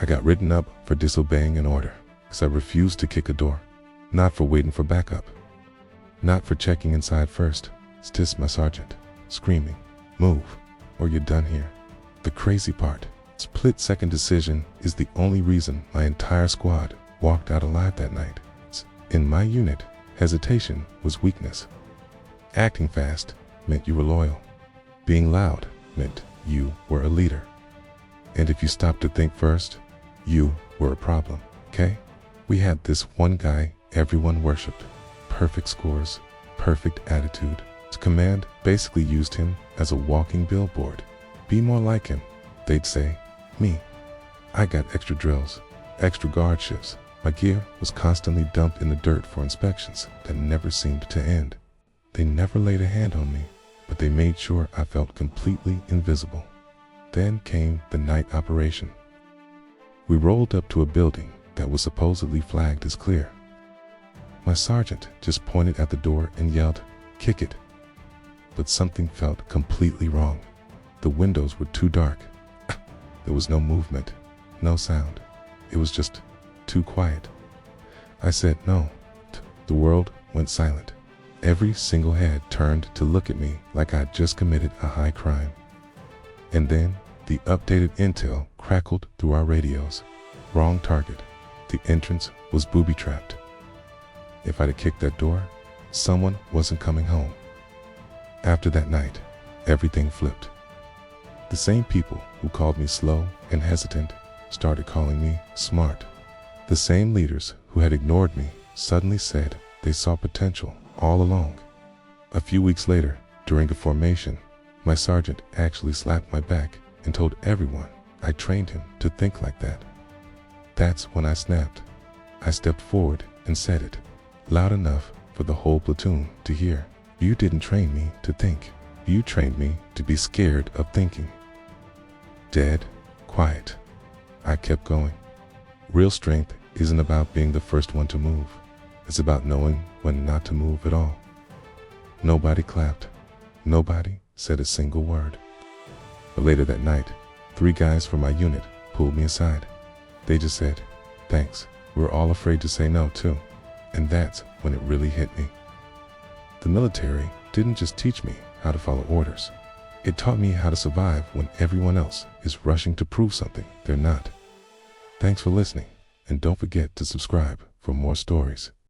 I got written up for disobeying an order because I refused to kick a door, not for waiting for backup, not for checking inside first. Stiss my sergeant, screaming, "Move, or you're done here." The crazy part, split-second decision is the only reason my entire squad walked out alive that night. In my unit, hesitation was weakness. Acting fast meant you were loyal. Being loud meant you were a leader. And if you stopped to think first, you were a problem, okay? We had this one guy everyone worshipped. Perfect scores, perfect attitude. His command basically used him as a walking billboard. Be more like him, they'd say. Me. I got extra drills, extra guard shifts. My gear was constantly dumped in the dirt for inspections that never seemed to end. They never laid a hand on me, but they made sure I felt completely invisible. Then came the night operation. We rolled up to a building that was supposedly flagged as clear. My sergeant just pointed at the door and yelled, "Kick it." But something felt completely wrong. The windows were too dark. There was no movement, no sound. It was just too quiet. I said no. The world went silent. Every single head turned to look at me like I'd just committed a high crime. And then the updated intel crackled through our radios. Wrong target. The entrance was booby-trapped. If I'd have kicked that door, someone wasn't coming home. After that night, everything flipped. The same people who called me slow and hesitant started calling me smart. The same leaders who had ignored me suddenly said they saw potential all along. A few weeks later, during a formation, my sergeant actually slapped my back and told everyone I trained him to think like that. That's when I snapped. I stepped forward and said it, loud enough for the whole platoon to hear. You didn't train me to think. You trained me to be scared of thinking. Dead, quiet. I kept going. Real strength isn't about being the first one to move. It's about knowing when not to move at all. Nobody clapped. Nobody said a single word. But later that night, 3 guys from my unit pulled me aside. They just said, "Thanks. We're all afraid to say no too." And that's when it really hit me. The military didn't just teach me how to follow orders. It taught me how to survive when everyone else is rushing to prove something they're not. Thanks for listening, and don't forget to subscribe for more stories.